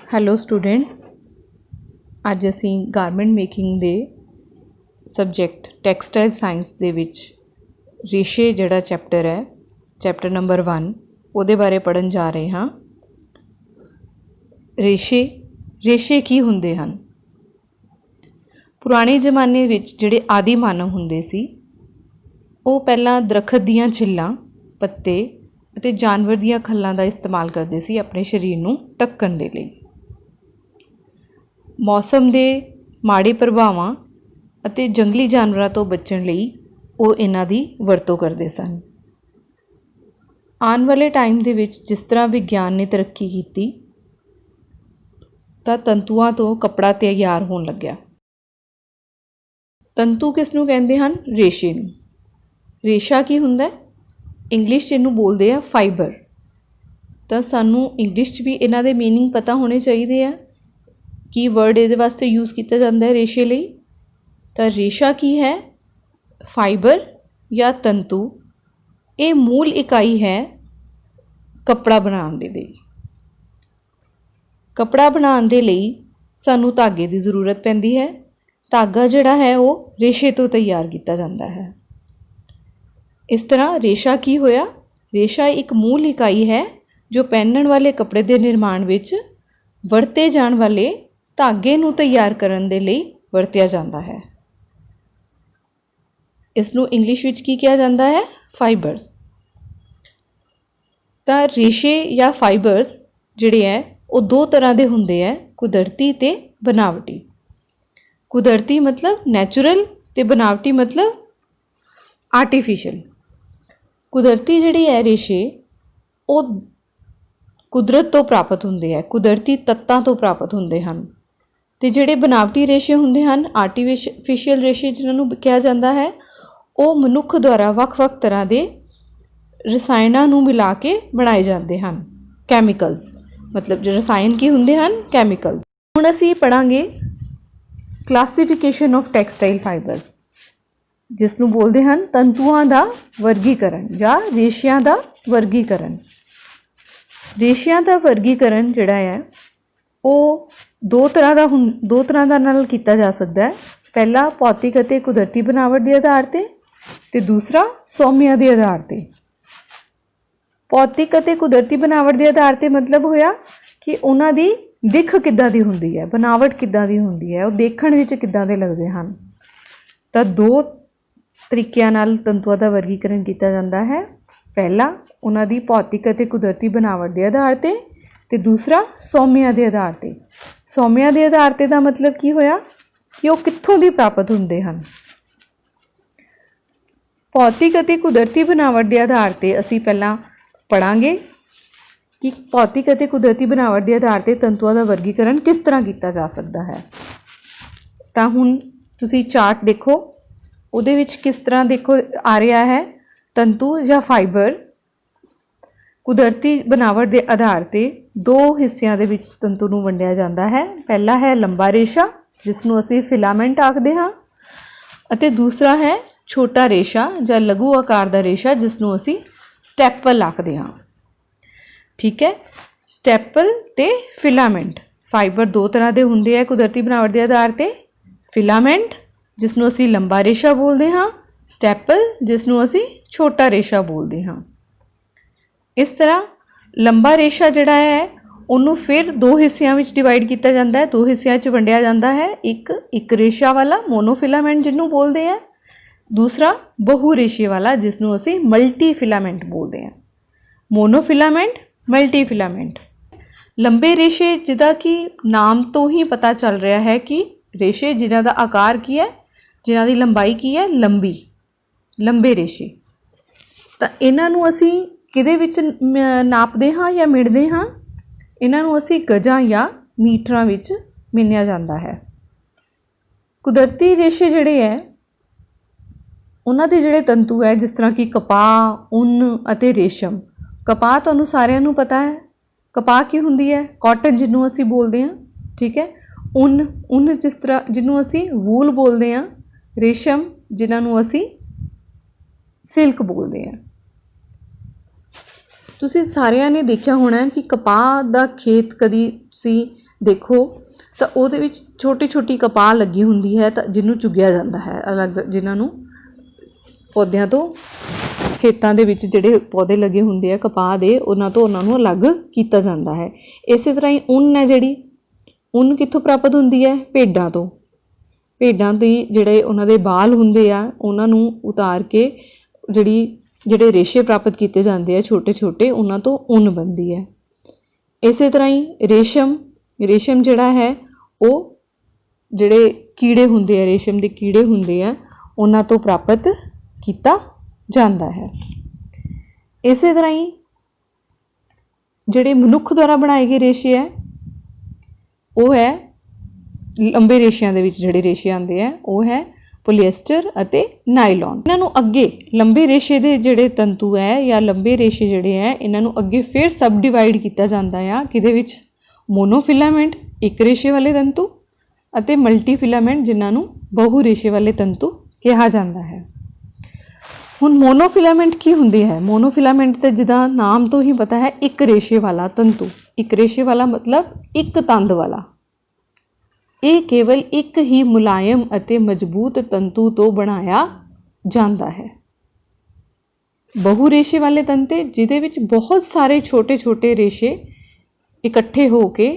Hello students, ਅੱਜ ਅਸੀਂ garment making ਦੇ ਸਬਜੈਕਟ ਟੈਕਸਟਾਈਲ ਸਾਇੰਸ ਦੇ ਵਿੱਚ ਰੇਸ਼ੇ ਜਿਹੜਾ ਚੈਪਟਰ ਹੈ, ਚੈਪਟਰ ਨੰਬਰ 1 ਉਹਦੇ ਬਾਰੇ ਪੜ੍ਹਨ ਜਾ ਰਹੇ ਹਾਂ। ਰੇਸ਼ੇ ਕੀ ਹੁੰਦੇ ਹਨ? ਪੁਰਾਣੇ ਜ਼ਮਾਨੇ ਵਿੱਚ ਜਿਹੜੇ ਆਦਿ ਮਾਨਵ ਹੁੰਦੇ ਸੀ, ਉਹ ਪਹਿਲਾਂ ਦਰੱਖਤ ਦੀਆਂ ਛਿੱਲਾਂ, ਪੱਤੇ ਅਤੇ ਜਾਨਵਰ ਦੀਆਂ ਖੱਲਾਂ ਦਾ ਇਸਤੇਮਾਲ ਕਰਦੇ ਸੀ ਆਪਣੇ ਸਰੀਰ ਨੂੰ ਢੱਕਣ ਦੇ ਲਈ। ਮੌਸਮ ਦੇ ਮਾੜੇ ਪ੍ਰਭਾਵਾਂ ਅਤੇ ਜੰਗਲੀ ਜਾਨਵਰਾਂ ਤੋਂ ਬਚਣ ਲਈ ਉਹ ਇਹਨਾਂ ਦੀ ਵਰਤੋਂ ਕਰਦੇ ਸਨ। ਆਉਣ ਵਾਲੇ ਟਾਈਮ ਦੇ ਵਿੱਚ ਜਿਸ ਤਰ੍ਹਾਂ ਵਿਗਿਆਨ ਨੇ ਤਰੱਕੀ ਕੀਤੀ ਤਾਂ ਤੰਤੂਆਂ ਤੋਂ ਕੱਪੜਾ ਤਿਆਰ ਹੋਣ ਲੱਗਿਆ। ਤੰਤੂ ਕਿਸ ਨੂੰ ਕਹਿੰਦੇ ਹਨ? ਰੇਸ਼ੇ ਨੂੰ। ਰੇਸ਼ਾ ਕੀ ਹੁੰਦਾ? ਇੰਗਲਿਸ਼ 'ਚ ਇਹਨੂੰ ਬੋਲਦੇ ਆ ਫਾਈਬਰ। ਤਾਂ ਸਾਨੂੰ ਇੰਗਲਿਸ਼ 'ਚ ਵੀ ਇਹਨਾਂ ਦੇ ਮੀਨਿੰਗ ਪਤਾ ਹੋਣੇ ਚਾਹੀਦੇ ਆ। ਕੀ ਵਰਡ ਇਹਦੇ ਵਾਸਤੇ ਯੂਜ਼ ਕੀਤਾ ਜਾਂਦਾ ਹੈ ਰੇਸ਼ੇ ਲਈ? ਤਾਂ ਰੇਸ਼ਾ ਕੀ ਹੈ? ਫਾਈਬਰ ਜਾਂ ਤੰਤੂ। ਇਹ ਮੂਲ ਇਕਾਈ ਹੈ ਕੱਪੜਾ ਬਣਾਉਣ ਦੇ ਲਈ। ਕੱਪੜਾ ਬਣਾਉਣ ਦੇ ਲਈ ਸਾਨੂੰ ਧਾਗੇ ਦੀ ਜ਼ਰੂਰਤ ਪੈਂਦੀ ਹੈ। ਧਾਗਾ ਜਿਹੜਾ ਹੈ ਉਹ ਰੇਸ਼ੇ ਤੋਂ ਤਿਆਰ ਕੀਤਾ ਜਾਂਦਾ ਹੈ। ਇਸ ਤਰ੍ਹਾਂ ਰੇਸ਼ਾ ਕੀ ਹੋਇਆ? ਰੇਸ਼ਾ ਇੱਕ ਮੂਲ ਇਕਾਈ ਹੈ ਜੋ ਪਹਿਨਣ ਵਾਲੇ ਕੱਪੜੇ ਦੇ ਨਿਰਮਾਣ ਵਿੱਚ ਵਰਤੇ ਜਾਣ ਵਾਲੇ ਧਾਗੇ ਨੂੰ ਤਿਆਰ ਕਰਨ ਦੇ ਲਈ ਵਰਤਿਆ ਜਾਂਦਾ ਹੈ। ਇਸ ਨੂੰ ਇੰਗਲਿਸ਼ ਵਿੱਚ ਕੀ ਕਿਹਾ ਜਾਂਦਾ ਹੈ? ਫਾਈਬਰਸ। ਤਾਂ ਰੇਸ਼ੇ ਜਾਂ ਫਾਈਬਰਸ ਜਿਹੜੇ ਹੈ ਉਹ ਦੋ ਤਰ੍ਹਾਂ ਦੇ ਹੁੰਦੇ ਹੈ, ਕੁਦਰਤੀ ਅਤੇ ਬਨਾਵਟੀ। ਕੁਦਰਤੀ ਮਤਲਬ ਨੈਚੁਰਲ ਅਤੇ ਬਨਾਵਟੀ ਮਤਲਬ ਆਰਟੀਫਿਸ਼ਲ। ਕੁਦਰਤੀ ਜਿਹੜੀ ਹੈ ਰੇਸ਼ੇ ਉਹ ਕੁਦਰਤ ਤੋਂ ਪ੍ਰਾਪਤ ਹੁੰਦੇ ਹੈ, ਕੁਦਰਤੀ ਤੱਤਾਂ ਤੋਂ ਪ੍ਰਾਪਤ ਹੁੰਦੇ ਹਨ। ਅਤੇ ਜਿਹੜੇ ਬਨਾਵਟੀ ਰੇਸ਼ੇ ਹੁੰਦੇ ਹਨ, ਆਰਟੀਫਿਸ਼ੀਅਲ ਰੇਸ਼ੇ ਜਿਹਨਾਂ ਨੂੰ ਕਿਹਾ ਜਾਂਦਾ ਹੈ, ਉਹ ਮਨੁੱਖ ਦੁਆਰਾ ਵੱਖ-ਵੱਖ ਤਰ੍ਹਾਂ ਦੇ ਰਸਾਇਣਾਂ ਨੂੰ ਮਿਲਾ ਕੇ ਬਣਾਏ ਜਾਂਦੇ ਹਨ। ਕੈਮੀਕਲਸ ਮਤਲਬ ਜੋ ਰਸਾਇਣ ਕੀ ਹੁੰਦੇ ਹਨ? ਕੈਮੀਕਲਸ। ਹੁਣ ਅਸੀਂ ਪੜ੍ਹਾਂਗੇ ਕਲਾਸੀਫਿਕੇਸ਼ਨ ਆਫ ਟੈਕਸਟਾਈਲ ਫਾਈਬਰਸ, ਜਿਸ ਨੂੰ ਬੋਲਦੇ ਹਨ ਤੰਤੂਆਂ ਦਾ ਵਰਗੀਕਰਨ ਜਾਂ ਰੇਸ਼ਿਆਂ ਦਾ ਵਰਗੀਕਰਨ। ਰੇਸ਼ਿਆਂ ਦਾ ਵਰਗੀਕਰਨ ਜਿਹੜਾ ਹੈ ਉਹ ਦੋ ਤਰ੍ਹਾਂ ਦਾ ਨਾਲ ਕੀਤਾ ਜਾ ਸਕਦਾ ਹੈ। ਪਹਿਲਾ ਭੌਤਿਕ ਅਤੇ ਕੁਦਰਤੀ ਬਨਾਵਟ ਦੇ ਆਧਾਰ 'ਤੇ ਅਤੇ ਦੂਸਰਾ ਸੋਮਿਆਂ ਦੇ ਆਧਾਰ 'ਤੇ। ਭੌਤਿਕ ਅਤੇ ਕੁਦਰਤੀ ਬਨਾਵਟ ਦੇ ਆਧਾਰ 'ਤੇ ਮਤਲਬ ਹੋਇਆ ਕਿ ਉਹਨਾਂ ਦੀ ਦਿੱਖ ਕਿੱਦਾਂ ਦੀ ਹੁੰਦੀ ਹੈ, ਬਨਾਵਟ ਕਿੱਦਾਂ ਦੀ ਹੁੰਦੀ ਹੈ, ਉਹ ਦੇਖਣ ਵਿੱਚ ਕਿੱਦਾਂ ਦੇ ਲੱਗਦੇ ਹਨ। ਤਾਂ ਦੋ ਤਰੀਕਿਆਂ ਨਾਲ ਤੰਤੂਆਂ ਦਾ ਵਰਗੀਕਰਨ ਕੀਤਾ ਜਾਂਦਾ ਹੈ। ਪਹਿਲਾ ਉਹਨਾਂ ਦੀ ਭੌਤਿਕ ਅਤੇ ਕੁਦਰਤੀ ਬਨਾਵਟ ਦੇ ਆਧਾਰ 'ਤੇ ਅਤੇ ਦੂਸਰਾ ਸੋਮਿਆਂ ਦੇ ਆਧਾਰ 'ਤੇ। ਸੋਮਿਆਂ ਦੇ ਆਧਾਰ 'ਤੇ ਦਾ ਮਤਲਬ ਕੀ ਹੋਇਆ ਕਿ ਉਹ ਕਿੱਥੋਂ ਦੀ ਪ੍ਰਾਪਤ ਹੁੰਦੇ ਹਨ। ਭੌਤਿਕ ਅਤੇ ਕੁਦਰਤੀ ਬਨਾਵਟ ਦੇ ਆਧਾਰ 'ਤੇ ਅਸੀਂ ਪਹਿਲਾਂ ਪੜ੍ਹਾਂਗੇ ਕਿ ਭੌਤਿਕ ਅਤੇ ਕੁਦਰਤੀ ਬਨਾਵਟ ਦੇ ਆਧਾਰ 'ਤੇ ਤੰਤੂਆਂ ਦਾ ਵਰਗੀਕਰਨ ਕਿਸ ਤਰ੍ਹਾਂ ਕੀਤਾ ਜਾ ਸਕਦਾ ਹੈ। ਤਾਂ ਹੁਣ ਤੁਸੀਂ ਚਾਰਟ ਦੇਖੋ, ਉਹਦੇ ਵਿੱਚ ਕਿਸ ਤਰ੍ਹਾਂ ਦੇਖੋ ਆ ਰਿਹਾ ਹੈ, ਤੰਤੂ ਜਾਂ ਫਾਈਬਰ ਕੁਦਰਤੀ ਬਨਾਵਟ ਦੇ ਆਧਾਰ 'ਤੇ ਦੋ ਹਿੱਸਿਆਂ ਦੇ ਵਿੱਚ ਤੰਤੂ ਨੂੰ ਵੰਡਿਆ ਜਾਂਦਾ ਹੈ। ਪਹਿਲਾ ਹੈ ਲੰਬਾ ਰੇਸ਼ਾ, ਜਿਸ ਨੂੰ ਅਸੀਂ ਫਿਲਾਮੈਂਟ ਆਖਦੇ ਹਾਂ, ਅਤੇ ਦੂਸਰਾ ਹੈ ਛੋਟਾ ਰੇਸ਼ਾ ਜਾਂ ਲਘੂ ਆਕਾਰ ਦਾ ਰੇਸ਼ਾ, ਜਿਸ ਨੂੰ ਅਸੀਂ ਸਟੈਪਲ ਆਖਦੇ ਹਾਂ। ਠੀਕ ਹੈ, ਸਟੈਪਲ ਅਤੇ ਫਿਲਾਮੈਂਟ। ਫਾਈਬਰ ਦੋ ਤਰ੍ਹਾਂ ਦੇ ਹੁੰਦੇ ਹੈ ਕੁਦਰਤੀ ਬਨਾਵਟ ਦੇ ਆਧਾਰ 'ਤੇ। ਫਿਲਾਮੈਂਟ ਜਿਸ ਨੂੰ ਅਸੀਂ ਲੰਬਾ ਰੇਸ਼ਾ ਬੋਲਦੇ ਹਾਂ, ਸਟੈਪਲ ਜਿਸ ਨੂੰ ਅਸੀਂ ਛੋਟਾ ਰੇਸ਼ਾ ਬੋਲਦੇ ਹਾਂ। ਇਸ ਤਰ੍ਹਾਂ ਲੰਬਾ ਰੇਸ਼ਾ ਜਿਹੜਾ ਹੈ ਉਹਨੂੰ ਫਿਰ ਦੋ ਹਿੱਸਿਆਂ ਵਿੱਚ ਡਿਵਾਈਡ ਕੀਤਾ ਜਾਂਦਾ ਹੈ, ਦੋ ਹਿੱਸਿਆਂ 'ਚ ਵੰਡਿਆ ਜਾਂਦਾ ਹੈ। ਇੱਕ ਰੇਸ਼ਾ ਵਾਲਾ ਮੋਨੋਫਿਲਾਮੈਂਟ ਜਿਹਨੂੰ ਬੋਲਦੇ ਆ, ਦੂਸਰਾ ਬਹੁ ਰੇਸ਼ੇ ਵਾਲਾ ਜਿਸ ਨੂੰ ਅਸੀਂ ਮਲਟੀ ਫਿਲਾਮੈਂਟ ਬੋਲਦੇ ਹਾਂ। ਮੋਨੋਫਿਲਾਮੈਂਟ, ਮਲਟੀ ਫਿਲਾਮੈਂਟ। ਲੰਬੇ ਰੇਸ਼ੇ ਜਿਹਦਾ ਕਿ ਨਾਮ ਤੋਂ ਹੀ ਪਤਾ ਚੱਲ ਰਿਹਾ ਹੈ ਕਿ ਰੇਸ਼ੇ ਜਿਨ੍ਹਾਂ ਦਾ ਆਕਾਰ ਕੀ ਹੈ, ਜਿਨ੍ਹਾਂ ਦੀ ਲੰਬਾਈ ਕੀ ਹੈ, ਲੰਬੇ ਰੇਸ਼ੇ। ਤਾਂ ਇਹਨਾਂ ਨੂੰ ਅਸੀਂ ਕਿਹਦੇ ਵਿੱਚ ਨਾਪਦੇ ਹਾਂ ਜਾਂ ਮਿਣਦੇ ਹਾਂ? ਇਹਨਾਂ ਨੂੰ ਅਸੀਂ ਗਜਾਂ ਜਾਂ ਮੀਟਰਾਂ ਵਿੱਚ ਮਿਣਿਆ ਜਾਂਦਾ ਹੈ। ਕੁਦਰਤੀ ਰੇਸ਼ੇ ਜਿਹੜੇ ਹੈ ਉਹਨਾਂ ਦੇ ਜਿਹੜੇ ਤੰਤੂ ਹੈ, ਜਿਸ ਤਰ੍ਹਾਂ ਕਿ ਕਪਾਹ, ਉੱਨ ਅਤੇ ਰੇਸ਼ਮ। ਕਪਾਹ ਤੁਹਾਨੂੰ ਸਾਰਿਆਂ ਨੂੰ ਪਤਾ ਹੈ, ਕਪਾਹ ਕੀ ਹੁੰਦੀ ਹੈ? ਕਾਟਨ ਜਿਹਨੂੰ ਅਸੀਂ ਬੋਲਦੇ ਹਾਂ। ਠੀਕ ਹੈ, ਉੱਨ ਜਿਸ ਤਰ੍ਹਾਂ ਜਿਹਨੂੰ ਅਸੀਂ ਵੂਲ ਬੋਲਦੇ ਹਾਂ, ਰੇਸ਼ਮ ਜਿਹਨਾਂ ਨੂੰ ਅਸੀਂ ਸਿਲਕ ਬੋਲਦੇ ਹਾਂ। ਤੁਸੀਂ ਸਾਰਿਆਂ ਨੇ ਦੇਖਿਆ ਹੋਣਾ ਕਿ ਕਪਾਹ ਦਾ ਖੇਤ ਕਦੀ ਤੁਸੀਂ ਦੇਖੋ ਤਾਂ ਉਹਦੇ ਵਿੱਚ ਛੋਟੀ ਛੋਟੀ ਕਪਾਹ ਲੱਗੀ ਹੁੰਦੀ ਹੈ, ਤਾਂ ਜਿਹਨੂੰ ਚੁਗਿਆ ਜਾਂਦਾ ਹੈ ਅਲੱਗ, ਜਿਨ੍ਹਾਂ ਨੂੰ ਪੌਦਿਆਂ ਤੋਂ, ਖੇਤਾਂ ਦੇ ਵਿੱਚ ਜਿਹੜੇ ਪੌਦੇ ਲੱਗੇ ਹੁੰਦੇ ਆ ਕਪਾਹ ਦੇ, ਉਹਨਾਂ ਨੂੰ ਅਲੱਗ ਕੀਤਾ ਜਾਂਦਾ ਹੈ। ਇਸੇ ਤਰ੍ਹਾਂ ਹੀ ਉੱਨ ਹੈ ਜਿਹੜੀ, ਉੱਨ ਕਿੱਥੋਂ ਪ੍ਰਾਪਤ ਹੁੰਦੀ ਹੈ? ਭੇਡਾਂ ਤੋਂ। ਭੇਡਾਂ ਦੀ ਜਿਹੜੇ ਉਹਨਾਂ ਦੇ ਬਾਲ ਹੁੰਦੇ ਆ, ਉਹਨਾਂ ਨੂੰ ਉਤਾਰ ਕੇ ਜਿਹੜੇ ਰੇਸ਼ੇ ਪ੍ਰਾਪਤ ਕੀਤੇ ਜਾਂਦੇ ਆ ਛੋਟੇ ਛੋਟੇ, ਉਹਨਾਂ ਤੋਂ ਉੱਨ ਬਣਦੀ ਹੈ। ਇਸੇ ਤਰ੍ਹਾਂ ਹੀ ਰੇਸ਼ਮ ਜਿਹੜਾ ਹੈ ਉਹ ਜਿਹੜੇ ਕੀੜੇ ਹੁੰਦੇ ਆ, ਰੇਸ਼ਮ ਦੇ ਕੀੜੇ ਹੁੰਦੇ ਆ, ਉਹਨਾਂ ਤੋਂ ਪ੍ਰਾਪਤ ਕੀਤਾ ਜਾਂਦਾ ਹੈ। ਇਸੇ ਤਰ੍ਹਾਂ ਹੀ ਜਿਹੜੇ ਮਨੁੱਖ ਦੁਆਰਾ ਬਣਾਏ ਗਏ ਰੇਸ਼ੇ ਹੈ, ਉਹ ਹੈ ਲੰਬੇ ਰੇਸ਼ਿਆਂ ਦੇ ਵਿੱਚ ਜਿਹੜੇ ਰੇਸ਼ੇ ਆਉਂਦੇ ਆ, ਉਹ ਹੈ ਪੋਲੀਐਸਟਰ ਅਤੇ ਨਾਈਲੌਨ। ਇਹਨਾਂ ਨੂੰ ਅੱਗੇ ਲੰਬੇ ਰੇਸ਼ੇ ਦੇ ਜਿਹੜੇ ਤੰਤੂ ਹੈ ਜਾਂ ਲੰਬੇ ਰੇਸ਼ੇ ਜਿਹੜੇ ਹੈ, ਇਹਨਾਂ ਨੂੰ ਅੱਗੇ ਫਿਰ ਸਬ ਡਿਵਾਈਡ ਕੀਤਾ ਜਾਂਦਾ ਆ, ਕਿਹਦੇ ਵਿੱਚ? ਮੋਨੋਫਿਲਾਮੈਂਟ ਇੱਕ ਰੇਸ਼ੇ ਵਾਲੇ ਤੰਤੂ ਅਤੇ ਮਲਟੀ ਫਿਲਾਮੈਂਟ, ਜਿਨ੍ਹਾਂ ਨੂੰ ਬਹੁ ਰੇਸ਼ੇ ਵਾਲੇ ਤੰਤੂ ਕਿਹਾ ਜਾਂਦਾ ਹੈ। ਹੁਣ ਮੋਨੋਫਿਲਾਮੈਂਟ ਕੀ ਹੁੰਦੀ ਹੈ? ਮੋਨੋਫਿਲਾਮੈਂਟ ਤਾਂ ਜਿੱਦਾਂ ਨਾਮ ਤੋਂ ਹੀ ਪਤਾ ਹੈ, ਇੱਕ ਰੇਸ਼ੇ ਵਾਲਾ ਤੰਤੂ। ਇੱਕ ਰੇਸ਼ੇ ਵਾਲਾ ਮਤਲਬ ਇੱਕ ਤੰਦ ਵਾਲਾ। ਇਹ ਕੇਵਲ ਇੱਕ ਹੀ ਮੁਲਾਇਮ ਅਤੇ ਮਜ਼ਬੂਤ ਤੰਤੂ ਤੋਂ ਬਣਾਇਆ ਜਾਂਦਾ ਹੈ। ਬਹੁ ਰੇਸ਼ੇ ਵਾਲੇ ਤੰਤੇ, ਜਿਹਦੇ ਵਿੱਚ ਬਹੁਤ ਸਾਰੇ ਛੋਟੇ ਛੋਟੇ ਰੇਸ਼ੇ ਇਕੱਠੇ ਹੋ ਕੇ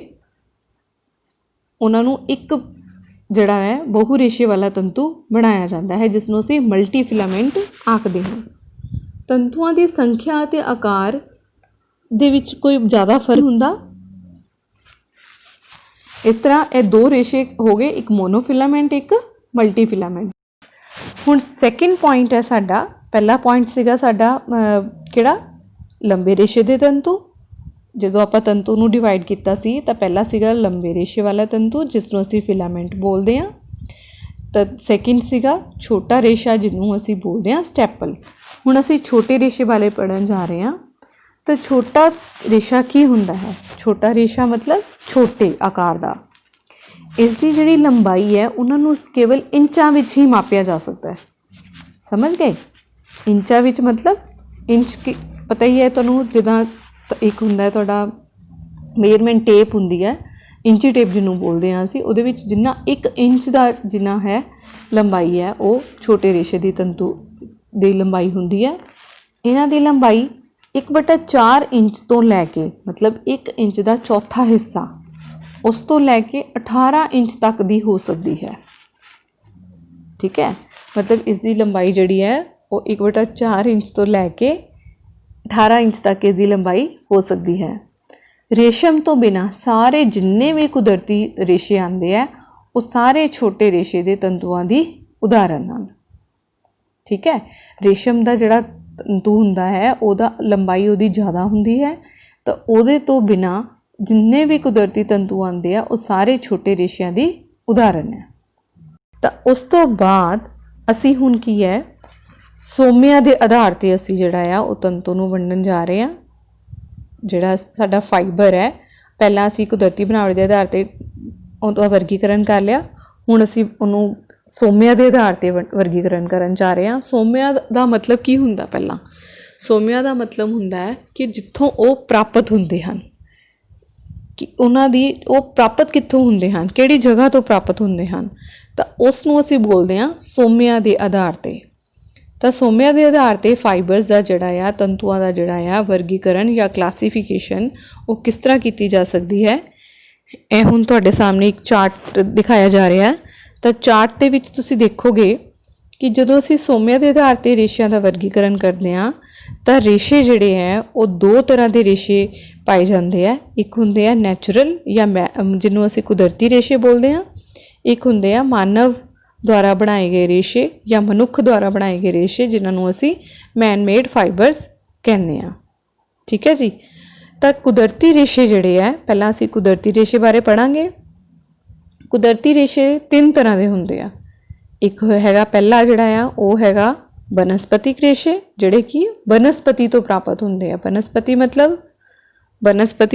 ਉਹਨਾਂ ਨੂੰ ਇੱਕ ਜਿਹੜਾ ਹੈ ਬਹੁ ਰੇਸ਼ੇ ਵਾਲਾ ਤੰਤੂ ਬਣਾਇਆ ਜਾਂਦਾ ਹੈ, ਜਿਸ ਨੂੰ ਅਸੀਂ ਮਲਟੀ ਫਿਲਾਮੈਂਟ ਆਖਦੇ ਹਾਂ। ਤੰਤੂਆਂ ਦੀ ਸੰਖਿਆ ਅਤੇ ਆਕਾਰ ਦੇ ਵਿੱਚ ਕੋਈ ਜ਼ਿਆਦਾ ਫਰਕ ਹੁੰਦਾ? ਇਸ ਤਰ੍ਹਾਂ ਇਹ ਦੋ ਰੇਸ਼ੇ ਹੋ ਗਏ, ਇੱਕ ਮੋਨੋਫਿਲਾਮੈਂਟ, ਇੱਕ ਮਲਟੀ ਫਿਲਾਮੈਂਟ। ਹੁਣ ਸੈਕਿੰਡ ਪੁਆਇੰਟ ਹੈ ਸਾਡਾ, ਪਹਿਲਾ ਪੁਆਇੰਟ ਸੀਗਾ ਸਾਡਾ ਕਿਹੜਾ? ਲੰਬੇ ਰੇਸ਼ੇ ਦੇ ਤੰਤੂ। ਜਦੋਂ ਆਪਾਂ ਤੰਤੂ ਨੂੰ ਡਿਵਾਈਡ ਕੀਤਾ ਸੀ ਤਾਂ ਪਹਿਲਾ ਸੀਗਾ ਲੰਬੇ ਰੇਸ਼ੇ ਵਾਲਾ ਤੰਤੂ, ਜਿਸ ਨੂੰ ਅਸੀਂ ਫਿਲਾਮੈਂਟ ਬੋਲਦੇ ਹਾਂ। ਤਾਂ ਸੈਕਿੰਡ ਸੀਗਾ ਛੋਟਾ ਰੇਸ਼ਾ, ਜਿਹਨੂੰ ਅਸੀਂ ਬੋਲਦੇ ਹਾਂ ਸਟੈਪਲ। ਹੁਣ ਅਸੀਂ ਛੋਟੇ ਰੇਸ਼ੇ ਵਾਲੇ ਪੜ੍ਹਨ ਜਾ ਰਹੇ ਹਾਂ। ਤਾਂ ਛੋਟਾ ਰੇਸ਼ਾ ਕੀ ਹੁੰਦਾ ਹੈ? ਛੋਟਾ ਰੇਸ਼ਾ ਮਤਲਬ ਛੋਟੇ ਆਕਾਰ ਦਾ। ਇਸ ਦੀ ਜਿਹੜੀ ਲੰਬਾਈ ਹੈ, ਉਹਨਾਂ ਨੂੰ ਕੇਵਲ ਇੰਚਾਂ ਵਿੱਚ ਹੀ ਮਾਪਿਆ ਜਾ ਸਕਦਾ ਹੈ। ਸਮਝ ਗਏ? ਇੰਚਾਂ ਵਿੱਚ ਮਤਲਬ ਇੰਚ ਪਤਾ ਹੀ ਹੈ ਤੁਹਾਨੂੰ, ਜਿੱਦਾਂ ਇੱਕ ਹੁੰਦਾ ਤੁਹਾਡਾ ਮੇਜਰਮੈਂਟ ਟੇਪ ਹੁੰਦੀ ਹੈ, ਇੰਚੀ ਟੇਪ ਜਿਹਨੂੰ ਬੋਲਦੇ ਹਾਂ ਅਸੀਂ, ਉਹਦੇ ਵਿੱਚ ਜਿੰਨਾ 1 ਇੰਚ ਦਾ ਜਿੰਨਾ ਹੈ ਲੰਬਾਈ ਹੈ, ਉਹ ਛੋਟੇ ਰੇਸ਼ੇ ਦੀ ਤੰਤੂ ਦੀ ਲੰਬਾਈ ਹੁੰਦੀ ਹੈ। ਇਹਨਾਂ ਦੀ ਲੰਬਾਈ 1/4 ਇੰਚ ਤੋਂ ਲੈ ਕੇ, ਮਤਲਬ 1 ਇੰਚ ਦਾ ਚੌਥਾ ਹਿੱਸਾ, ਉਸ ਤੋਂ ਲੈ ਕੇ 18 ਇੰਚ ਤੱਕ ਦੀ ਹੋ ਸਕਦੀ ਹੈ। ਠੀਕ ਹੈ, ਮਤਲਬ ਇਸ ਦੀ ਲੰਬਾਈ ਜਿਹੜੀ ਹੈ ਉਹ 1/4 ਇੰਚ ਤੋਂ ਲੈ ਕੇ 18 ਇੰਚ ਤੱਕ ਇਸ ਦੀ ਲੰਬਾਈ ਹੋ ਸਕਦੀ ਹੈ। ਰੇਸ਼ਮ ਤੋਂ ਬਿਨਾਂ ਸਾਰੇ ਜਿੰਨੇ ਵੀ ਕੁਦਰਤੀ ਰੇਸ਼ੇ ਆਉਂਦੇ ਆ, ਉਹ ਸਾਰੇ ਛੋਟੇ ਰੇਸ਼ੇ ਦੇ ਤੰਤੂਆਂ ਦੀ ਉਦਾਹਰਨ ਹਨ। ਠੀਕ ਹੈ, ਰੇਸ਼ਮ ਦਾ ਜਿਹੜਾ ਤੰਤੂ ਹੁੰਦਾ ਹੈ, ਉਹਦਾ ਲੰਬਾਈ ਉਹਦੀ ਜ਼ਿਆਦਾ ਹੁੰਦੀ ਹੈ, ਤਾਂ ਉਹਦੇ ਤੋਂ ਬਿਨਾਂ ਜਿੰਨੇ ਵੀ ਕੁਦਰਤੀ ਤੰਤੂ ਆਉਂਦੇ ਆ, ਉਹ ਸਾਰੇ ਛੋਟੇ ਰੇਸ਼ਿਆਂ ਦੀ ਉਦਾਹਰਨ ਹੈ। ਤਾਂ ਉਸ ਤੋਂ ਬਾਅਦ ਅਸੀਂ ਹੁਣ ਕੀ ਹੈ, ਸੋਮਿਆਂ ਦੇ ਆਧਾਰ 'ਤੇ ਅਸੀਂ ਜਿਹੜਾ ਆ ਉਹ ਤੰਤੂ ਨੂੰ ਵੰਡਣ ਜਾ ਰਹੇ ਹਾਂ। ਜਿਹੜਾ ਸਾਡਾ ਫਾਈਬਰ ਹੈ, ਪਹਿਲਾਂ ਅਸੀਂ ਕੁਦਰਤੀ ਬਣਾਵਟ ਦੇ ਆਧਾਰ 'ਤੇ ਉਹਦਾ ਵਰਗੀਕਰਨ ਕਰ ਲਿਆ, ਹੁਣ ਅਸੀਂ ਉਹਨੂੰ ਸੋਮਿਆਂ ਦੇ ਆਧਾਰ 'ਤੇ ਵਰਗੀਕਰਨ ਕਰਨ ਜਾ ਰਹੇ ਹਾਂ। ਸੋਮਿਆਂ ਦਾ ਮਤਲਬ ਕੀ ਹੁੰਦਾ? ਪਹਿਲਾਂ ਸੋਮਿਆਂ ਦਾ ਮਤਲਬ ਹੁੰਦਾ ਹੈ ਕਿ ਜਿੱਥੋਂ ਉਹ ਪ੍ਰਾਪਤ ਹੁੰਦੇ ਹਨ, ਕਿ ਉਹਨਾਂ ਦੀ ਉਹ ਪ੍ਰਾਪਤ ਕਿੱਥੋਂ ਹੁੰਦੇ ਹਨ, ਕਿਹੜੀ ਜਗ੍ਹਾ ਤੋਂ ਪ੍ਰਾਪਤ ਹੁੰਦੇ ਹਨ, ਤਾਂ ਉਸ ਨੂੰ ਅਸੀਂ ਬੋਲਦੇ ਹਾਂ ਸੋਮਿਆਂ ਦੇ ਆਧਾਰ 'ਤੇ। ਤਾਂ ਸੋਮਿਆਂ ਦੇ ਆਧਾਰ 'ਤੇ ਫਾਈਬਰਸ ਦਾ ਜਿਹੜਾ ਆ, ਤੰਤੂਆਂ ਦਾ ਜਿਹੜਾ ਆ ਵਰਗੀਕਰਨ ਜਾਂ ਕਲਾਸੀਫਿਕੇਸ਼ਨ, ਉਹ ਕਿਸ ਤਰ੍ਹਾਂ ਕੀਤੀ ਜਾ ਸਕਦੀ ਹੈ। ਇਹ ਹੁਣ ਤੁਹਾਡੇ ਸਾਹਮਣੇ ਇੱਕ ਚਾਰਟ ਦਿਖਾਇਆ ਜਾ ਰਿਹਾ ਹੈ। ਤਾਂ ਚਾਰਟ ਦੇ ਵਿੱਚ ਤੁਸੀਂ ਦੇਖੋਗੇ ਕਿ ਜਦੋਂ ਅਸੀਂ ਸੋਮਿਆਂ ਦੇ ਆਧਾਰ 'ਤੇ ਰੇਸ਼ਿਆਂ ਦਾ ਵਰਗੀਕਰਨ ਕਰਦੇ ਹਾਂ, ਤਾਂ ਰੇਸ਼ੇ ਜਿਹੜੇ ਹੈ ਉਹ ਦੋ ਤਰ੍ਹਾਂ ਦੇ ਰੇਸ਼ੇ ਪਾਏ ਜਾਂਦੇ ਆ। ਇੱਕ ਹੁੰਦੇ ਆ ਨੈਚੁਰਲ ਜਾਂ ਜਿਹਨੂੰ ਅਸੀਂ ਕੁਦਰਤੀ ਰੇਸ਼ੇ ਬੋਲਦੇ ਹਾਂ, ਇੱਕ ਹੁੰਦੇ ਆ ਮਾਨਵ ਦੁਆਰਾ ਬਣਾਏ ਗਏ ਰੇਸ਼ੇ ਜਾਂ ਮਨੁੱਖ ਦੁਆਰਾ ਬਣਾਏ ਗਏ ਰੇਸ਼ੇ, ਜਿਨ੍ਹਾਂ ਨੂੰ ਅਸੀਂ ਮੈਨ ਮੇਡ ਫਾਈਬਰਸ ਕਹਿੰਦੇ ਹਾਂ। ਠੀਕ ਹੈ ਜੀ। ਤਾਂ ਕੁਦਰਤੀ ਰੇਸ਼ੇ ਜਿਹੜੇ ਹੈ, ਪਹਿਲਾਂ ਅਸੀਂ ਕੁਦਰਤੀ ਰੇਸ਼ੇ ਬਾਰੇ ਪੜ੍ਹਾਂਗੇ। ਕੁਦਰਤੀ ਰੇਸ਼ੇ 3 ਤਰ੍ਹਾਂ ਦੇ ਹੁੰਦੇ ਆ। ਇੱਕ ਹੈਗਾ ਪਹਿਲਾ ਜਿਹੜਾ ਆ ਉਹ ਹੈਗਾ ਬਨਸਪਤਿਕ ਰੇਸ਼ੇ, ਜਿਹੜੇ ਕਿ ਬਨਸਪਤੀ ਤੋਂ ਪ੍ਰਾਪਤ ਹੁੰਦੇ ਆ। ਬਨਸਪਤੀ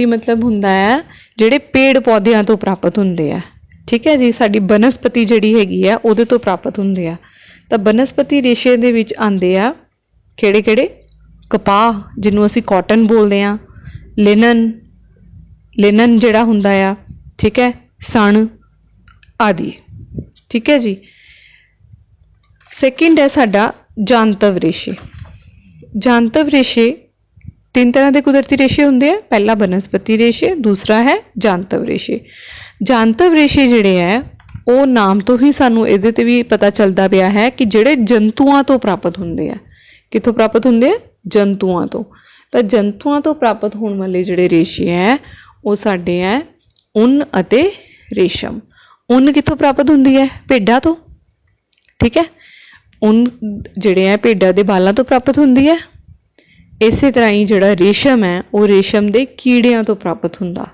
ਮਤਲਬ ਹੁੰਦਾ ਹੈ ਜਿਹੜੇ ਪੇੜ ਪੌਦਿਆਂ ਤੋਂ ਪ੍ਰਾਪਤ ਹੁੰਦੇ ਆ। ਠੀਕ ਹੈ ਜੀ, ਸਾਡੀ ਬਨਸਪਤੀ ਜਿਹੜੀ ਹੈਗੀ ਆ ਉਹਦੇ ਤੋਂ ਪ੍ਰਾਪਤ ਹੁੰਦੇ ਆ। ਤਾਂ ਬਨਸਪਤੀ ਰੇਸ਼ੇ ਦੇ ਵਿੱਚ ਆਉਂਦੇ ਆ ਕਿਹੜੇ? ਕਪਾਹ, ਜਿਹਨੂੰ ਅਸੀਂ ਕਾਟਨ ਬੋਲਦੇ ਹਾਂ, ਲਿਨਨ ਜਿਹੜਾ ਹੁੰਦਾ ਆ, ठीक है, सण आदि। ठीक है जी। सैकेंड है साडा जांतव रेशे। जांतव रेशे तीन तरह के कुदरती रेशे होंगे। पहला बनस्पति रेशे, दूसरा है जांतव रेशे। जांतव रेशे जिहड़े है वो नाम तो ही सानू इहदे ते भी पता चलता पिया है कि जिहड़े जंतुओं तो प्राप्त होंगे है। कित्थों प्राप्त होंगे? जंतुओं तो जंतुओं तो प्राप्त होने वाले जिहड़े रेशे है वो साडे है उन अते रेशम। उन कित्थों प्राप्त होंदी है? भेड्डां तो। ठीक है, उन जिहड़े है भेड्डां दे बालां तो प्राप्त होंदी है। इस तरह ही जिहड़ा रेशम है वो रेशम के कीड़ियां तो प्राप्त होंदा।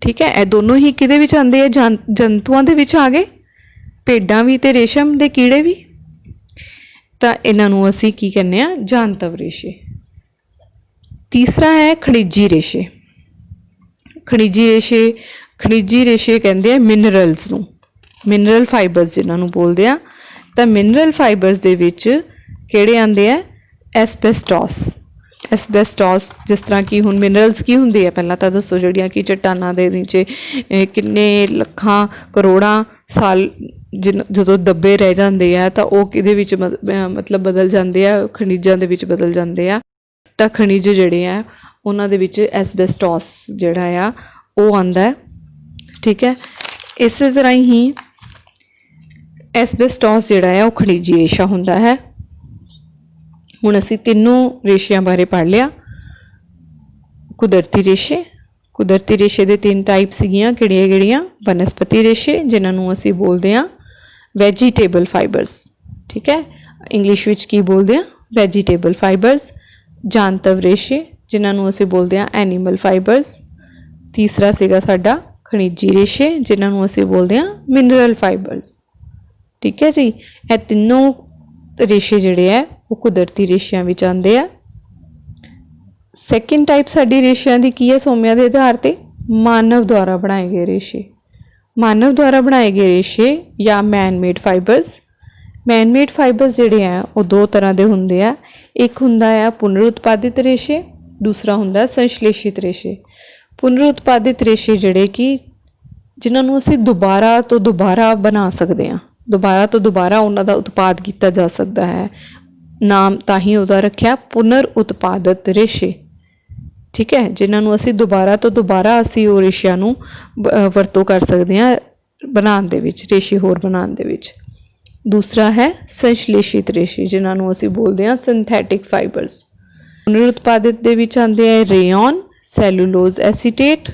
ठीक है, ये दोनों ही किहदे विच आंदे है? जंतुओं दे विच आ गए, भेड्डां भी ते रेशम दे कीड़े भी। तो इन्हां नूं असीं की कहने आ? जांतव रेशे। तीसरा है खनिजी रेशे। खनिजी रेशे कहंदे आ मिनरल्स नूं, मिनरल फाइबर्स जिन्हां नूं बोलदे आ। तां मिनरल फाइबर्स दे विच किहड़े आंदे आ? एस्बेस्टॉस। एस्बेस्टॉस जिस तरह की हुण मिनरल्स की हुंदी है पहलां तां दसो, जिहड़ियां कि चट्टानां दे नीचे किन्ने लखां करोड़ां साल जदों दबे रह जांदे आ तां ओह किहदे विच मतलब बदल जांदे आ? खनिजां दे विच बदल जांदे आ। तां खनिज जिहड़े आ उन्हां दे विच एस्बेस्टॉस जिहड़ा आ ओह आंदा है। ठीक है, इस तरह ही एस्बेस्टॉस जिहड़ा है वह खनिजी रेशा हुंदा है। हुण असीं तीनों रेशियां बारे पढ़ लिया। कुदरती रेशे, कुदरती रेशे दे तीन टाइप सीगियां, किहड़ियां? बनस्पति रेशे जिन्हां नूं असीं बोलदे आ वैजीटेबल फाइबर्स। ठीक है, इंग्लिश विच की बोलदे आ? Vegetable fibres. जांतव रेशे जिन्हां नूं असीं बोलदे आ एनीमल फाइबर्स। तीसरा सीगा साडा खनिजी रेशे जिन्हां नूं असीं बोलदे आ मिनरल फाइबर्स। ठीक है जी, ये तीनों रेशे जिहड़े है वो कुदरती रेशियां विच आंदे आ। सैकेंड टाइप साडी रेशियां दी की है? सौम्या के आधार पर मानव द्वारा बनाए गए रेशे। मानव द्वारा बनाए गए रेशे या man made fibres. Man made fibres जिहड़े हैं वो दो तरह के हुंदे आ। एक हुंदा है पुनरुत्पादित रेशे, दूसरा हुंदा है संश्लेषित रेशे। पुनरुत्पादित रेशे जिहड़े कि जिन्हां नूं असीं दोबारा तो दोबारा बना सकते हैं, दोबारा तो दोबारा उन्हां दा उत्पाद किया जा सकता है। नाम ताही उहदा रखिया पुनर उत्पादित रेशे। ठीक है, जिन्हां नूं असीं दोबारा तो दोबारा असीं उह रेशिਆਂ नूं वरतों कर सकते हैं बनाउण दे विच, रेशे होर बनाउण दे विच। दूसरा है संश्लेषित रेशे जिन्हां नूं असीं बोलदे आ सिंथैटिक फाइबर्स। पुनरुत्पादित दे विच आंदे आ रेयॉन, सैलूलोज एसीटेट।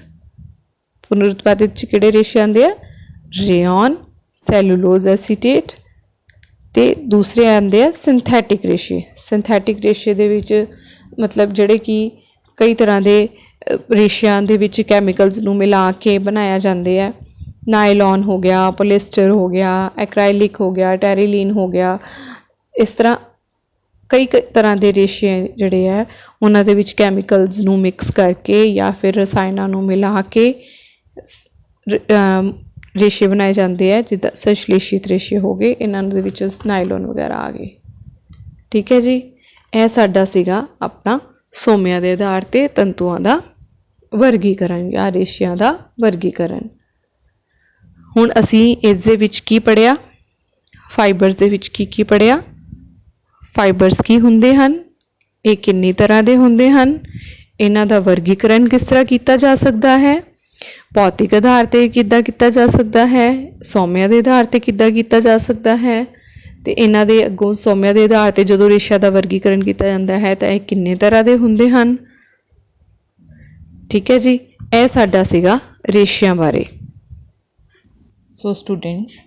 पुनरुत्पादित च किहड़े रेशे आंदे आ? Rayon, cellulose acetate. ते दूसरे आंदे आ सिंथैटिक रेशे। सिंथैटिक रेशे दे विच मतलब जिहड़े कि कई तरह के रेशियां दे विच कैमिकल्स नूं मिला के बनाया जांदे है। नायलॉन हो गया, पोलिस्टर हो गया, एक्राइलिक हो गया, टेरिलीन हो गया। इस तरह कई तरह के रेशे जिहड़े है उन्हां दे विच कैमिकल्स नूं मिक्स करके या फिर रसायनां नूं मिला के रेशे बनाए जाते हैं। जिद्दां संश्लेषित रेशे हो गए, इन्हां दे विच नायलॉन वगैरह आ गए। ठीक है जी, यह साडा सीगा अपना सोमिਆਂ ਦੇ आधार ਤੇ तंतुआं ਦਾ वर्गीकरण या रेशिਆਂ ਦਾ वर्गीकरण। ਹੁਣ ਅਸੀਂ ਇਸ ਦੇ ਵਿੱਚ ਕੀ ਪੜਿਆ? फाइबर्स ਦੇ ਵਿੱਚ ਕੀ ਪੜਿਆ? फाइबर्स ਕੀ ਹੁੰਦੇ ਹਨ, ਇਹ ਕਿੰਨੀ ਤਰ੍ਹਾਂ ਦੇ ਹੁੰਦੇ ਹਨ, ਇਹਨਾਂ ਦਾ वर्गीकरण किस तरह किया जा सकता है, भौतिक आधार पर किद्दां किया जा सकता है, सौम्या के आधार पर किद्दां किया जा सकता है, तो इन्हां दे अगों सौम्या के आधार पर जो रेशिया का वर्गीकरण किया जाता है तो यह किन्ने तरह के होंदे हन। ठीक है जी, यह साडा सीगा रेशिया बारे। सो स्टूडेंट्स,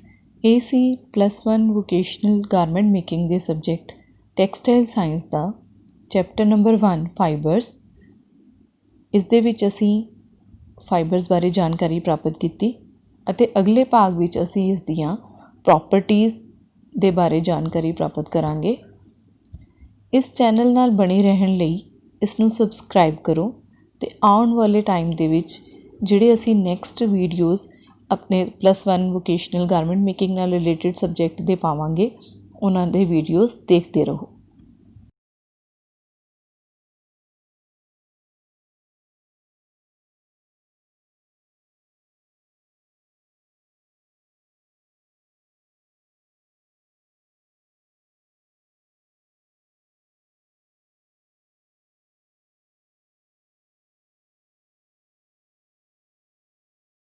ये सी +1 वोकेशनल गारमेंट मेकिंग के सबजैक्ट टैक्सटाइल साइंस का चैप्टर नंबर 1 फाइबर्स। इस दे विच असी फाइबर्स बारे जानकारी प्राप्त की अते अगले भाग विच असी इस दियां प्रॉपर्टीज़ दे बारे जानकारी प्राप्त करांगे। इस चैनल नाल बने रहन लई इसनूं सबसक्राइब करो ते आउण वाले टाइम दे विच जिहड़े असी नैक्सट वीडियोज़ अपने +1 वोकेशनल गारमेंट मेकिंग नाल रिलेटेड सबजैक्ट दे पावांगे उन्हां दे वीडियोज़ देखते रहो।